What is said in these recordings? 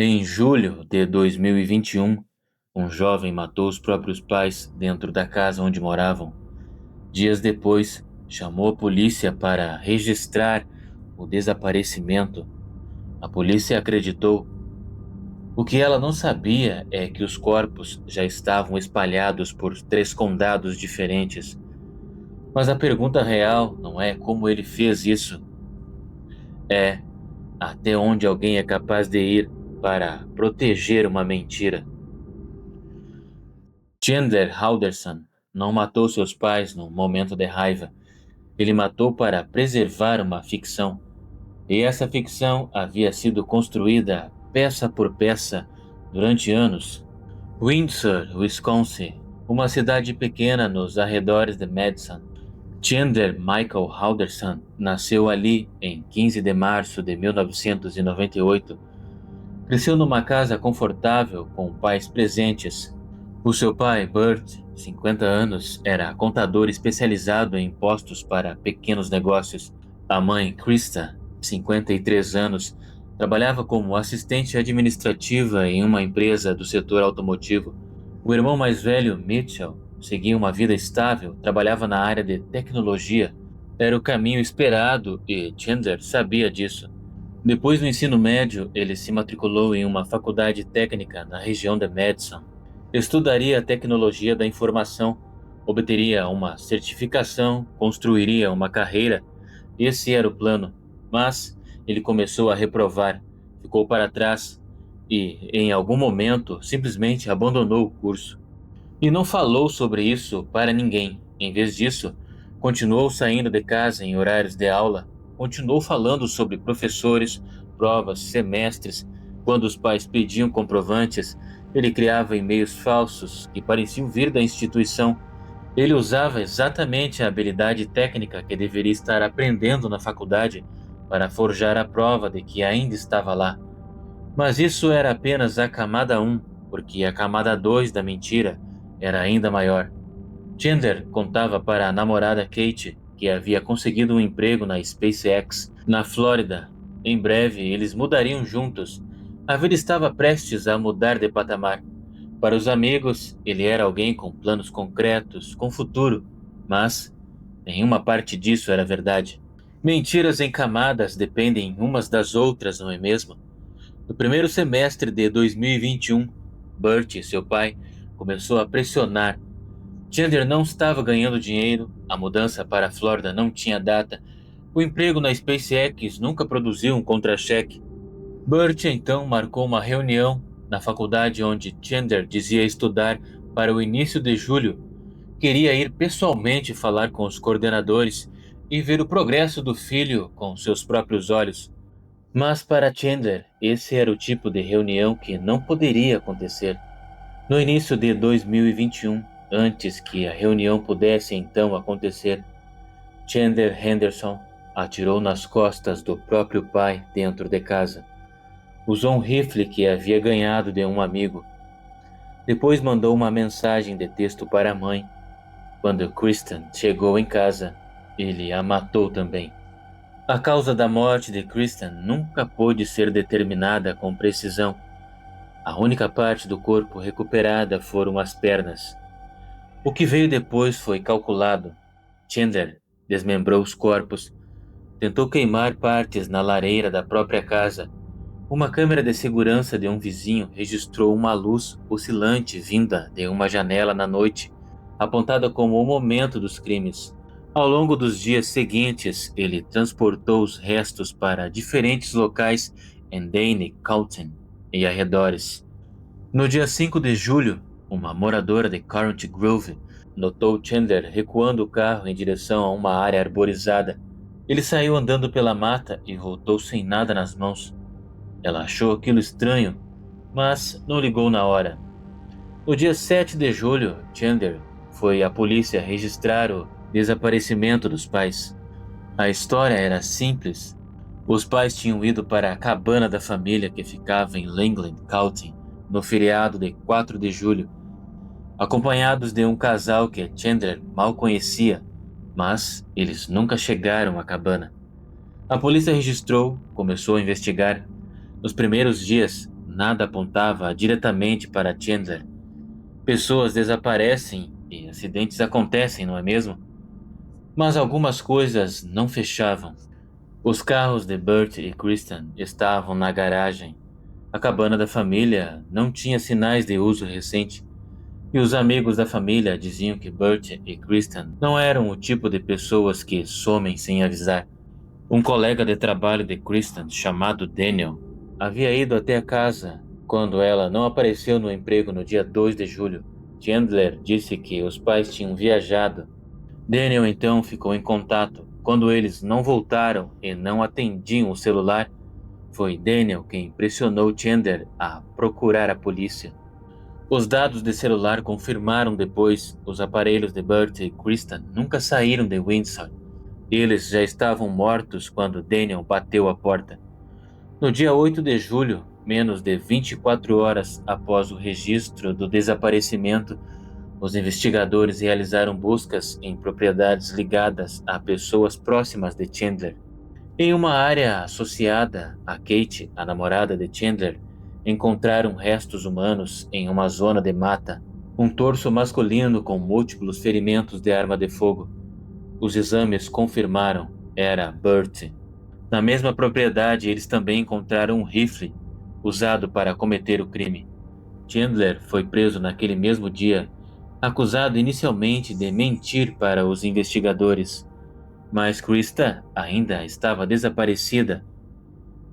Em julho de 2021, um jovem matou os próprios pais dentro da casa onde moravam. Dias depois, chamou a polícia para registrar o desaparecimento. A polícia acreditou. O que ela não sabia é que os corpos já estavam espalhados por 3 condados diferentes. Mas a pergunta real não é como ele fez isso, é até onde alguém é capaz de ir para proteger uma mentira. Chandler Halderson não matou seus pais num momento de raiva. Ele matou para preservar uma ficção. E essa ficção havia sido construída peça por peça durante anos. Windsor, Wisconsin, uma cidade pequena nos arredores de Madison. Chandler Michael Halderson nasceu ali em 15 de março de 1998. Cresceu numa casa confortável com pais presentes. O seu pai, Bert, 50 anos, era contador especializado em impostos para pequenos negócios. A mãe, Krista, 53 anos, trabalhava como assistente administrativa em uma empresa do setor automotivo. O irmão mais velho, Mitchell, seguia uma vida estável, trabalhava na área de tecnologia. Era o caminho esperado e Chandler sabia disso. Depois do ensino médio, ele se matriculou em uma faculdade técnica na região de Madison. Estudaria a tecnologia da informação, obteria uma certificação, construiria uma carreira. Esse era o plano, mas ele começou a reprovar, ficou para trás e, em algum momento, simplesmente abandonou o curso. E não falou sobre isso para ninguém. Em vez disso, continuou saindo de casa em horários de aula, continuou falando sobre professores, provas, semestres. Quando os pais pediam comprovantes, ele criava e-mails falsos que pareciam vir da instituição. Ele usava exatamente a habilidade técnica que deveria estar aprendendo na faculdade para forjar a prova de que ainda estava lá. Mas isso era apenas a camada 1, porque a camada 2 da mentira era ainda maior. Chandler contava para a namorada Kate que havia conseguido um emprego na SpaceX, na Flórida. Em breve, eles mudariam juntos. A vida estava prestes a mudar de patamar. Para os amigos, ele era alguém com planos concretos, com futuro, mas nenhuma parte disso era verdade. Mentiras em camadas dependem umas das outras, não é mesmo? No primeiro semestre de 2021, Bert, seu pai, começou a pressionar. Chandler não estava ganhando dinheiro, a mudança para a Flórida não tinha data, o emprego na SpaceX nunca produziu um contra-cheque. Bert então marcou uma reunião na faculdade onde Chandler dizia estudar para o início de julho. Queria ir pessoalmente falar com os coordenadores e ver o progresso do filho com seus próprios olhos. Mas para Chandler, esse era o tipo de reunião que não poderia acontecer. No início de 2021, antes que a reunião pudesse então acontecer, Chandler Henderson atirou nas costas do próprio pai dentro de casa. Usou um rifle que havia ganhado de um amigo. Depois mandou uma mensagem de texto para a mãe. Quando Kristen chegou em casa, ele a matou também. A causa da morte de Kristen nunca pôde ser determinada com precisão. A única parte do corpo recuperada foram as pernas. O que veio depois foi calculado. Chandler desmembrou os corpos, tentou queimar partes na lareira da própria casa. Uma câmera de segurança de um vizinho registrou uma luz oscilante vinda de uma janela na noite, apontada como o momento dos crimes. Ao longo dos dias seguintes, ele transportou os restos para diferentes locais em Dane County e arredores. No dia 5 de julho, uma moradora de Currant Grove notou Chandler recuando o carro em direção a uma área arborizada. Ele saiu andando pela mata e voltou sem nada nas mãos. Ela achou aquilo estranho, mas não ligou na hora. No dia 7 de julho, Chandler foi à polícia registrar o desaparecimento dos pais. A história era simples. Os pais tinham ido para a cabana da família que ficava em Langland County no feriado de 4 de julho, acompanhados de um casal que Chandler mal conhecia, mas eles nunca chegaram à cabana. A polícia registrou, começou a investigar. Nos primeiros dias, nada apontava diretamente para Chandler. Pessoas desaparecem e acidentes acontecem, não é mesmo? Mas algumas coisas não fechavam. Os carros de Bert e Kristen estavam na garagem. A cabana da família não tinha sinais de uso recente. E os amigos da família diziam que Bert e Kristen não eram o tipo de pessoas que somem sem avisar. Um colega de trabalho de Kristen, chamado Daniel, havia ido até a casa quando ela não apareceu no emprego no dia 2 de julho. Chandler disse que os pais tinham viajado. Daniel então ficou em contato. Quando eles não voltaram e não atendiam o celular, foi Daniel quem pressionou Chandler a procurar a polícia. Os dados de celular confirmaram depois os aparelhos de Bert e Kristen nunca saíram de Windsor. Eles já estavam mortos quando Daniel bateu a porta. No dia 8 de julho, menos de 24 horas após o registro do desaparecimento, os investigadores realizaram buscas em propriedades ligadas a pessoas próximas de Chandler. Em uma área associada a Kate, a namorada de Chandler, encontraram restos humanos em uma zona de mata, um torso masculino com múltiplos ferimentos de arma de fogo. Os exames confirmaram era Bert. Na mesma propriedade, eles também encontraram um rifle usado para cometer o crime. Chandler foi preso naquele mesmo dia, acusado inicialmente de mentir para os investigadores, mas Krista ainda estava desaparecida.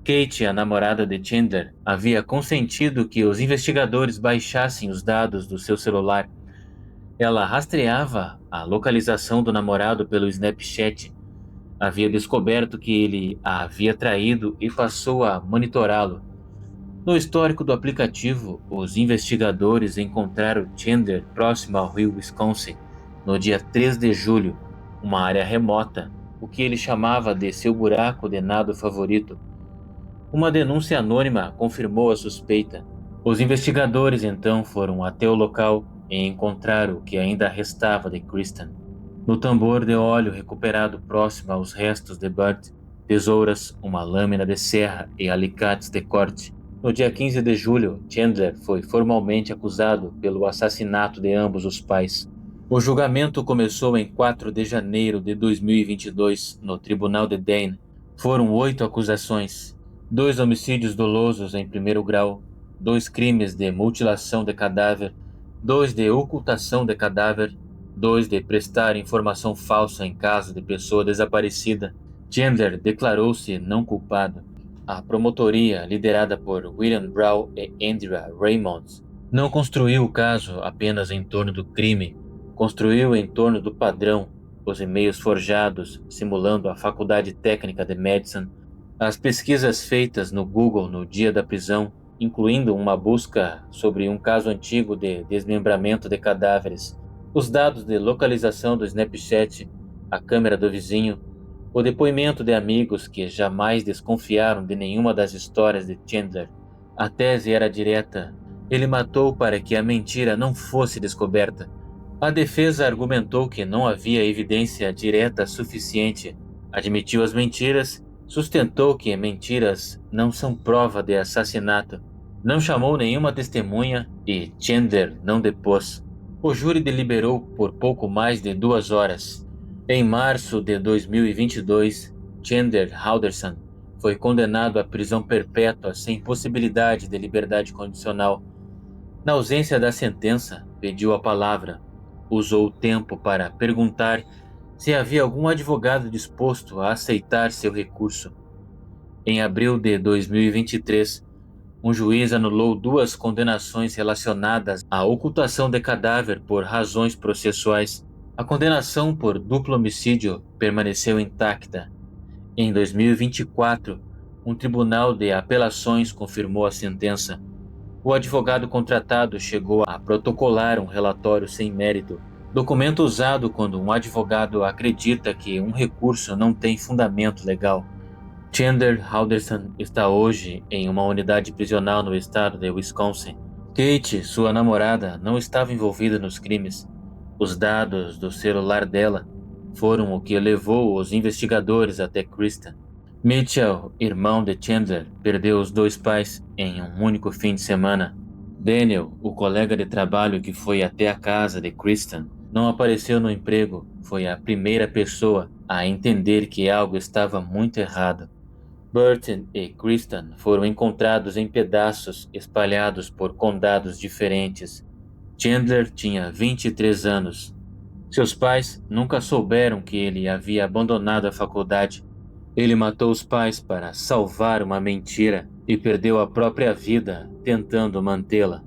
Kate, a namorada de Chandler, havia consentido que os investigadores baixassem os dados do seu celular. Ela rastreava a localização do namorado pelo Snapchat. Havia descoberto que ele a havia traído e passou a monitorá-lo. No histórico do aplicativo, os investigadores encontraram Chandler próximo ao rio Wisconsin no dia 3 de julho, uma área remota, o que ele chamava de seu buraco de nado favorito. Uma denúncia anônima confirmou a suspeita. Os investigadores então foram até o local e encontraram o que ainda restava de Kristen. No tambor de óleo recuperado próximo aos restos de Bert, tesouras, uma lâmina de serra e alicates de corte. No dia 15 de julho, Chandler foi formalmente acusado pelo assassinato de ambos os pais. O julgamento começou em 4 de janeiro de 2022, no Tribunal de Dane. Foram 8 acusações: 2 homicídios dolosos em primeiro grau, 2 crimes de mutilação de cadáver, 2 de ocultação de cadáver, 2 de prestar informação falsa em caso de pessoa desaparecida. Chandler declarou-se não culpado. A promotoria, liderada por William Brown e Andrea Raymond, não construiu o caso apenas em torno do crime, construiu em torno do padrão, os e-mails forjados simulando a Faculdade Técnica de Madison, as pesquisas feitas no Google no dia da prisão, incluindo uma busca sobre um caso antigo de desmembramento de cadáveres, os dados de localização do Snapchat, a câmera do vizinho, o depoimento de amigos que jamais desconfiaram de nenhuma das histórias de Chandler. A tese era direta. Ele matou para que a mentira não fosse descoberta. A defesa argumentou que não havia evidência direta suficiente. Admitiu as mentiras, sustentou que mentiras não são prova de assassinato. Não chamou nenhuma testemunha e Chandler não depôs. O júri deliberou por pouco mais de 2 horas. Em março de 2022, Chandler Halderson foi condenado à prisão perpétua sem possibilidade de liberdade condicional. Na ausência da sentença, pediu a palavra. Usou o tempo para perguntar se havia algum advogado disposto a aceitar seu recurso. Em abril de 2023, um juiz anulou 2 condenações relacionadas à ocultação de cadáver por razões processuais. A condenação por duplo homicídio permaneceu intacta. Em 2024, um tribunal de apelações confirmou a sentença. O advogado contratado chegou a protocolar um relatório sem mérito, documento usado quando um advogado acredita que um recurso não tem fundamento legal. Chandler Halderson está hoje em uma unidade prisional no estado de Wisconsin. Kate, sua namorada, não estava envolvida nos crimes. Os dados do celular dela foram o que levou os investigadores até Krista. Mitchell, irmão de Chandler, perdeu os dois pais em um único fim de semana. Daniel, o colega de trabalho que foi até a casa de Kristen, não apareceu no emprego. Foi a primeira pessoa a entender que algo estava muito errado. Burton e Kristen foram encontrados em pedaços espalhados por condados diferentes. Chandler tinha 23 anos. Seus pais nunca souberam que ele havia abandonado a faculdade. Ele matou os pais para salvar uma mentira e perdeu a própria vida tentando mantê-la.